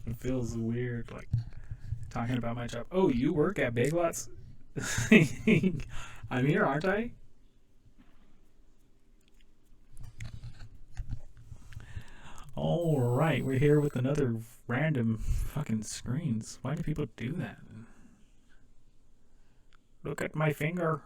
It feels weird, like talking about my job. Oh, you work at Big Lots? I'm here, aren't I? All right, we're here with another random fucking screens. Why do people do that? Look at my finger.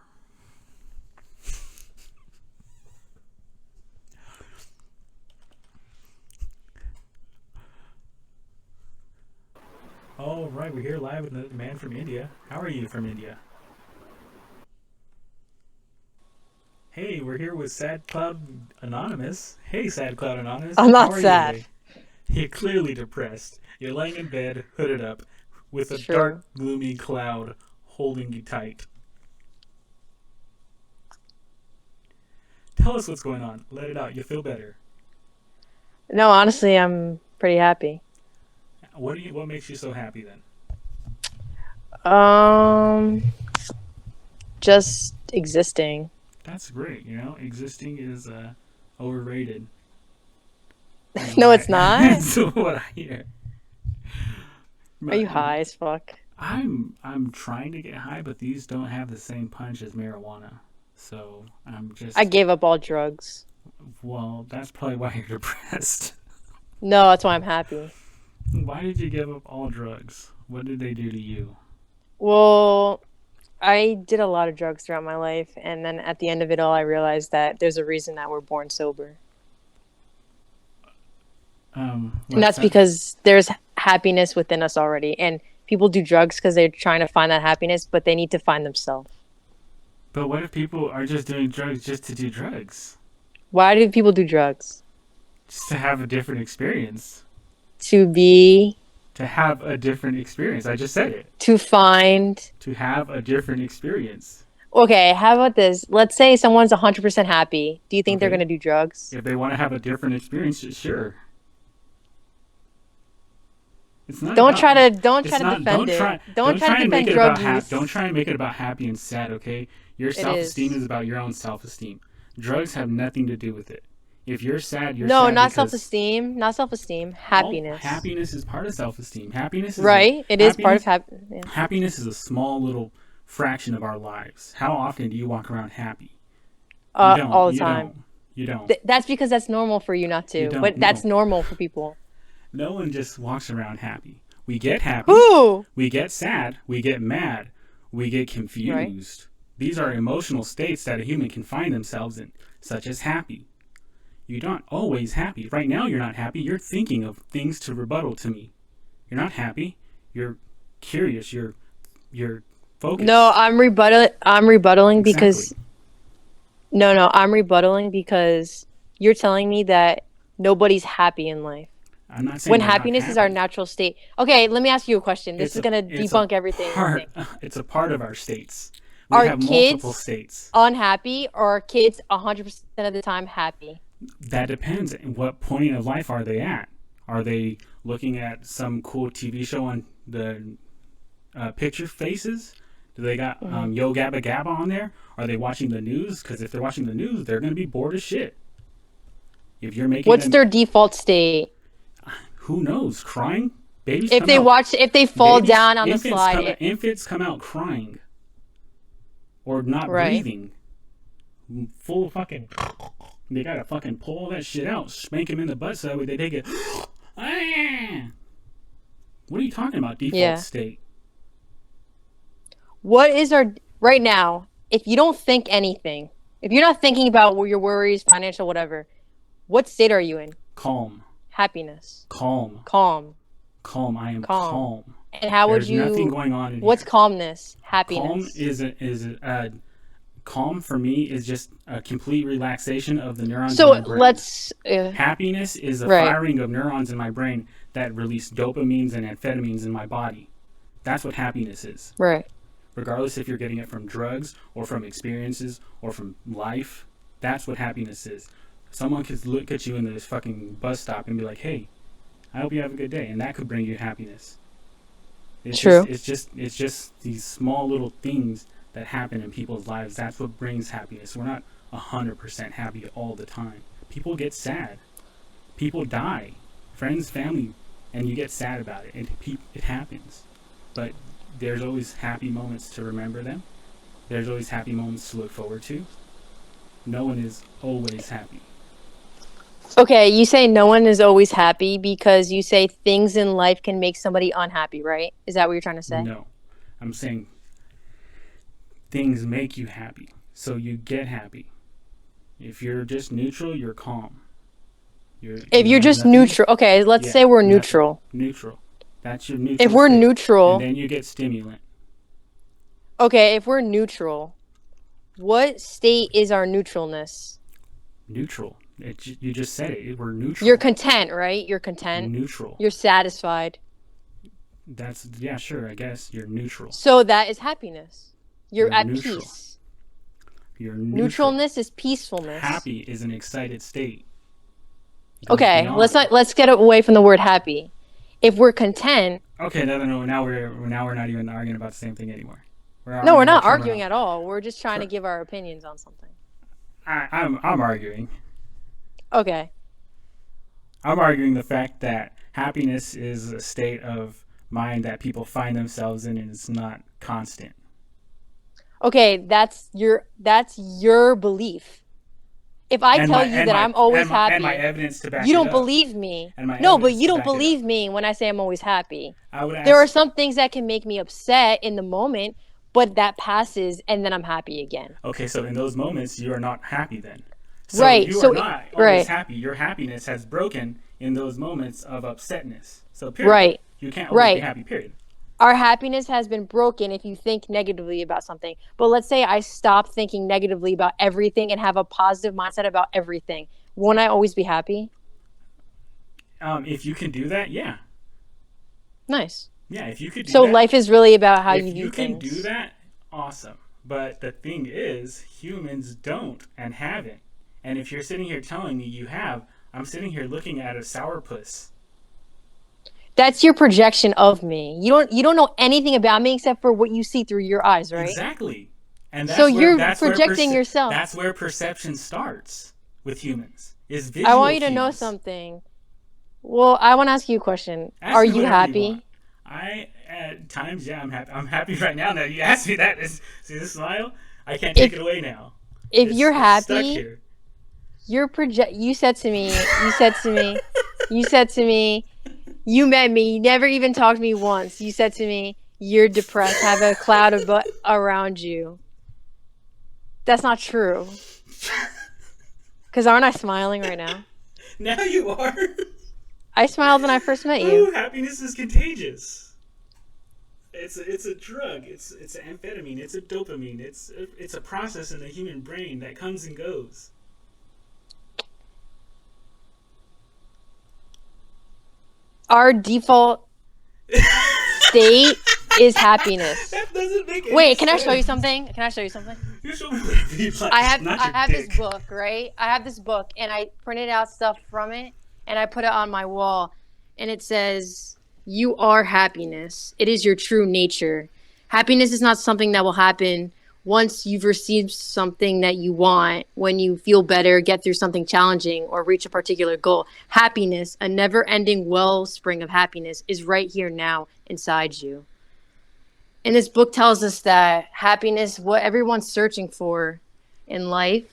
All right, we're here live with another man from India. How are you from India? Hey, we're here with Sad Cloud Anonymous. Hey, Sad Cloud Anonymous. I'm How not are you sad. today? You're clearly depressed. You're laying in bed, hooded up, with It's a dark, true. gloomy cloud holding you tight. Tell us what's going on. Let it out. You'll feel better. No, honestly, I'm pretty happy. What makes you so happy then? Um, just existing. That's great. Existing is overrated. Is what No, it's not. is what I hear. Are you But high as fuck? I'm trying to get high, but these don't have the same punch as marijuana. So I'm I just gave up all drugs. well. That's probably why you're depressed. No, that's why I'm happy. Why did you give up all drugs? What did they do to you? Well, I did a lot of drugs throughout my life, and then at the end of it all, I realized that there's a reason that we're born sober. And What's that's that? because there's happiness within us already. And people do drugs because they're trying to find that happiness, but they need to find themselves. But what if people are just doing drugs just to do drugs? Why do people do drugs? Just to have a different experience. To be To have a different experience. I just said it. to find. To have a different experience. Okay, how about this? Let's say someone's 100% happy. Do you think they're going Okay? to do drugs? If they want to have a different experience, sure. It's not Don't about. try to don't try It's to not. defend it. Don't Don't try to try and make defend it drug about Don't use. try and make it about happy and sad. Okay. Your It self-esteem is. is about your own self-esteem. Drugs have nothing to do with it. If you're sad, you're No, sad not because self-esteem, not self-esteem, all happiness. happiness is part of self-esteem. Right? It is part of Happiness. happiness. Happiness is a small little fraction of our lives. How often do you walk around happy? You don't. All the You time. don't. You don't. That's because that's normal for you not You to. don't. But that's No. normal for people. No one just walks around happy. We get happy. Who? We get sad. We get mad. We get Right? confused. These are emotional states that a human can find themselves in, such as happy. You're not always happy. Right now, you're not happy. You're thinking of things to rebuttal to me. You're not happy. You're curious. You're No, focused. I'm rebuttaling Exactly. because no, I'm rebuttaling because you're telling me that nobody's happy in life. I'm not saying When they're not happiness is our happy. natural state. Okay, let me ask you a question. This It's is a gonna it's a debunk everything you part think. it's a part of our states. We Are have multiple kids states. unhappy or are kids 100% of the time happy? That depends. What point of life are they at? Are they looking at some cool TV show on the picture faces? Do they got Hmm. Yo Gabba Gabba on there? Are they watching the news? Because if they're watching the news, they're going to be bored as shit. If you're making What's them, their default state? who knows, crying? Babies If come they out. watch, if they fall down on the slide, Infants come out crying or not right? breathing. Full fucking. They gotta fucking pull all that shit out, spank him in the butt so that way they take it. Ah! What are you talking about? Default Yeah. state. What is our right now? If you don't think anything, if you're not thinking about your worries, financial, whatever, what state are you in? Calm. Happiness, Calm. calm, Calm. I am calm. calm. And how would There's nothing you? going on in What's here. calmness? Calm Happiness. calm for me is just a complete relaxation of the neurons in So my brain. let's. Happiness is a Right, firing of neurons in my brain that release dopamines and amphetamines in my body. That's what happiness is. right. Regardless if you're getting it from drugs or from experiences or from life, that's what happiness is. Someone could look at you in this fucking bus stop and be like, "Hey, I hope you have a good day," and that could bring you happiness. True. It's just these small little things that happen in people's lives. That's what brings happiness. We're not 100% happy all the time. People get sad. People die. Friends, family, and you get sad about it, and it happens. But there's always happy moments to remember them. There's always happy moments to look forward to. No one is always happy. Okay, you say no one is always happy because you say things in life can make somebody unhappy, right? Is that what you're trying to say? No, I'm saying things make you happy, so you get happy. If you're just neutral, you're calm. If you're just nothing, neutral, okay, let's yeah, say we're nothing. neutral. Neutral. That's your neutral. If we're state. neutral, And then you get stimulant. okay, if we're neutral, what state is our neutralness? Neutral. You just said it. We're neutral. You're content, right? You're content. Neutral. You're satisfied. That's, yeah, sure, I guess. You're neutral. So that is happiness. You're at neutral. peace. You're neutral. Neutralness is peacefulness. Happy is an excited state. Okay, beyond. let's get away from the word happy. If we're content, Okay, no. Now we're not even arguing about the same thing anymore. no, we're not arguing at all. We're just trying to give our opinions on something. I'm arguing. Okay. I'm arguing the fact that happiness is a state of mind that people find themselves in, and it's not constant. Okay, that's your belief. If I tell you that I'm always happy, and my evidence to back you don't it up. believe me. And my No, but evidence you to don't back it up. believe me when I say I'm always happy. I would ask, There are some things that can make me upset in the moment, but that passes and then I'm happy again. okay, so in those moments you are not happy then. So Right, you so are not always right. happy. Your happiness has broken in those moments of upsetness. So period. Right. You can't always Right. be happy, period. Our happiness has been broken if you think negatively about something. But let's say I stop thinking negatively about everything and have a positive mindset about everything. Won't I always be happy? If you can do that, yeah. Nice. Yeah, if you could do So that. life is really about how if you view you can things. do that, awesome. But the thing is, humans don't and haven't. And if you're sitting here telling me you have, I'm sitting here looking at a sourpuss. That's your projection of me. You don't know anything about me except for what you see through your eyes, right? Exactly. And that's So where, you're that's where projecting yourself. That's where perception starts with humans. Is visual I want you to know cues. something. Well, I want to ask you a question. Ask Are me you whatever happy? want. At times, yeah, I'm happy. I'm happy right now that you asked me that. See the smile? I can't take it away now. If It's you're stuck happy, here. you said to me, you met me, you never even talked to me once. You said to me, you're depressed, have a cloud around you. That's not true. Because aren't I smiling right now? Now you are. I smiled when I first met Ooh, you. happiness is contagious. It's a drug. It's an amphetamine. It's a dopamine. It's a process in the human brain that comes and goes. Our default state is happiness. That doesn't make any Wait, can I sense. show you something? Can I show you something? You show me whatever you like. I have not your this dick. book, right? I have this book and I printed out stuff from it and I put it on my wall and it says, "You are happiness. It is your true nature. Happiness is not something that will happen once you've received something that you want, when you feel better, get through something challenging, or reach a particular goal. Happiness, a never-ending wellspring of happiness, is right here now inside you." And this book tells us that happiness, what everyone's searching for in life,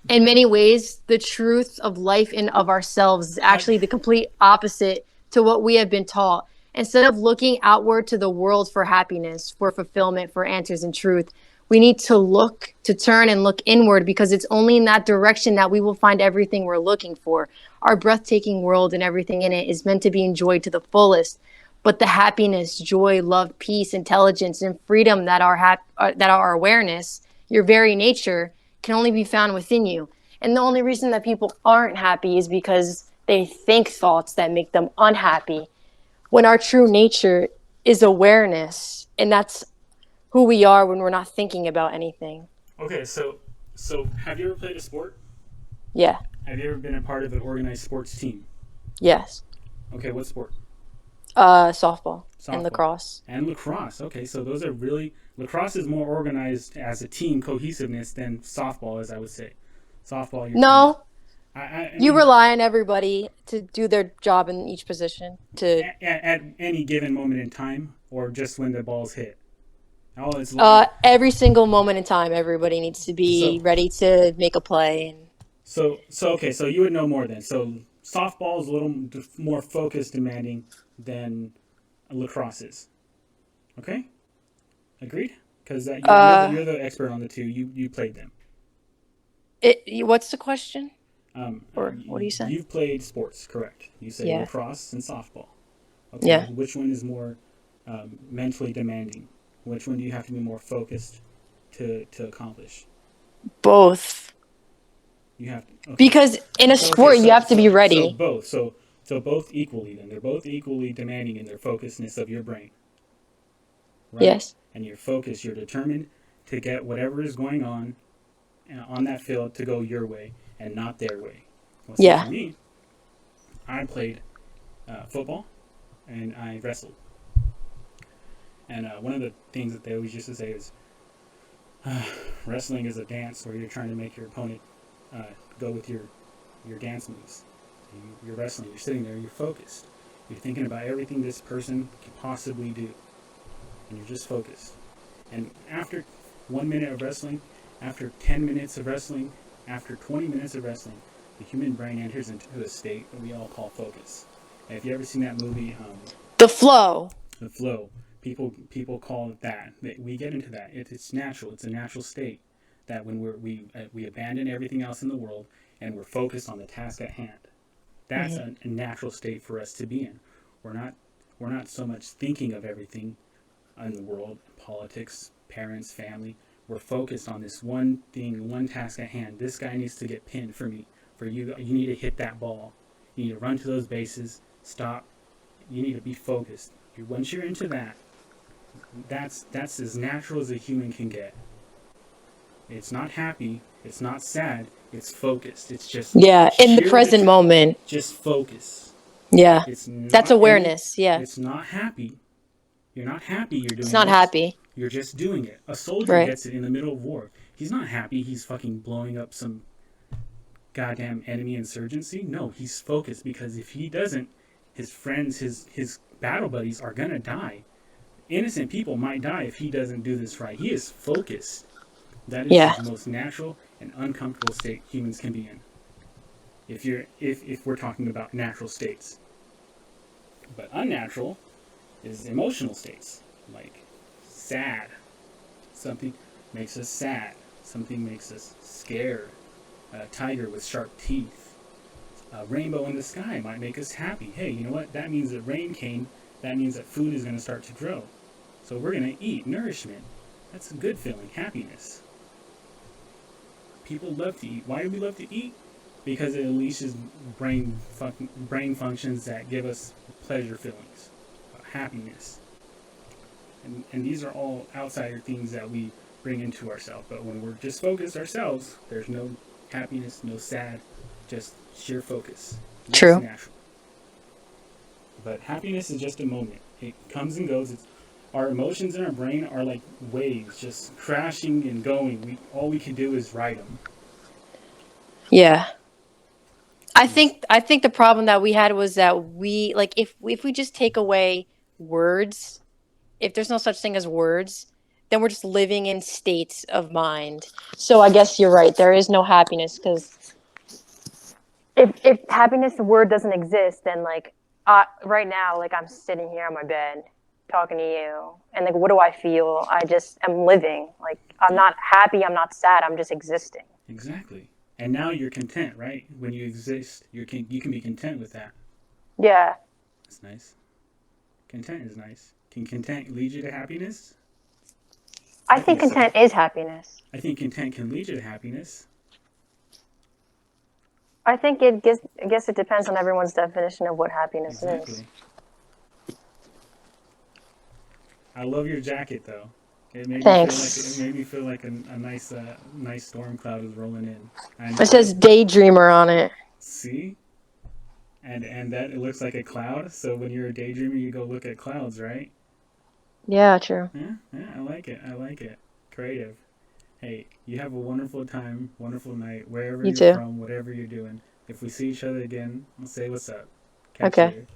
in many ways, the truth of life and of ourselves is actually the complete opposite to what we have been taught. Instead of looking outward to the world for happiness, for fulfillment, for answers and truth, we need to turn and look inward, because it's only in that direction that we will find everything we're looking for. Our breathtaking world and everything in it is meant to be enjoyed to the fullest. But the happiness, joy, love, peace, intelligence, and freedom that are awareness, your very nature, can only be found within you. And the only reason that people aren't happy is because they think thoughts that make them unhappy, when our true nature is awareness, and that's who we are when we're not thinking about anything. Okay, so have you ever played a sport? Yeah. Have you ever been a part of an organized sports team? Yes. Okay, what sport? Softball and Softball. lacrosse. And lacrosse. Okay, so those are really... Lacrosse is more organized as a team cohesiveness than softball, as I would say. Softball, you're No, I You mean, rely on everybody to do their job in each position. To at any given moment in time, or just when the ball's hit. Oh, it's like every single moment in time, everybody needs to so be ready to make a play. And okay. So you would know more then. So softball is a little more focus demanding than lacrosse is. Okay, agreed. Because uh, you're the expert on the two. You played them. what's the question? Um, Or what are you saying? you've played sports, correct? You say Yeah, lacrosse and softball. Okay, yeah, which one is more mentally demanding? Which one do you have to be more focused to accomplish? both. You have to, okay. Because in a So okay, sport, you have to be ready. both. So both equally then. They're both equally demanding in their focusedness of your brain, right? Yes. And your focus, you're determined to get whatever is going on that field to go your way and not their way. Well, see, for Yeah. me, I played football and I wrestled. And one of the things that they always used to say is wrestling is a dance where you're trying to make your opponent uh, go with your dance moves. You're wrestling, you're sitting there, you're focused. You're thinking about everything this person could possibly do, and you're just focused. And after 1 minute of wrestling, after 10 minutes of wrestling, after 20 minutes of wrestling, the human brain enters into a state that we all call focus. And if you ever seen that movie, The flow. The Flow, people call it that. We get into that. It's natural. It's a natural state that when we abandon everything else in the world and we're focused on the task at hand. That's Hmm. a natural state for us to be in. We're not we're not so much thinking of everything in the world, politics, parents, family. We're focused on this one thing, one task at hand. This guy needs to get pinned for me. For you, you need to hit that ball. You need to run to those bases. Stop. You need to be focused. Once you're into that, that's as natural as a human can get. It's not happy. It's not sad. It's focused. It's just Yeah. In the sheer present moment. just focus. Yeah. It's That's not any. awareness. Yeah. It's not happy. You're not happy. You're It's doing not this. happy. You're just doing it. A soldier Right. gets it in the middle of war. He's not happy. He's fucking blowing up some goddamn enemy insurgency. No, he's focused because if he doesn't, his friends, his battle buddies are gonna die. Innocent people might die if he doesn't do this right. He is focused. That is Yeah. the most natural and uncomfortable state humans can be in. If we're talking about natural states, but unnatural is emotional states like sad. Something makes us sad. Something makes us scared. A tiger with sharp teeth. A rainbow in the sky might make us happy. Hey, you know what? That means that rain came. That means that food is going to start to grow. So we're going to eat nourishment. That's a good feeling, happiness. People love to eat. Why do we love to eat? Because it unleashes brain functions that give us pleasure feelings, happiness. And these are all outsider things that we bring into ourselves. But when we're just focused ourselves, there's no happiness, no sad, just sheer focus. That's True. natural. But happiness is just a moment. It comes and goes. Our emotions in our brain are like waves, just crashing and going. All we can do is ride them. Yeah. I Yes. think I think the problem that we had was that we like if we just take away words, if there's no such thing as words, then we're just living in states of mind. So I guess you're right. There is no happiness because if happiness the word doesn't exist, then like right now, like I'm sitting here on my bed talking to you, and like what do I feel? I just am living. Like I'm Yeah, not happy. I'm not sad. I'm just existing. exactly. And now you're content, right? When you exist, you can be content with that. Yeah, That's nice. Content is nice. Can content lead you to happiness? I I think think so. content is happiness. I think content can lead you to happiness. I think it gets. I guess it depends on everyone's definition of what happiness is. Exactly. I love your jacket though. It Thanks. made me feel like a nice nice storm cloud was rolling in. And It says daydreamer on it. see, and that it looks like a cloud. So when you're a daydreamer, you go look at clouds, right? Yeah, true. Yeah, yeah. I like it. I like it. Creative. Hey, you have a wonderful time, wonderful night, wherever You you're too. from, whatever you're doing. If we see each other again, I'll say what's up. Catch Okay. you later.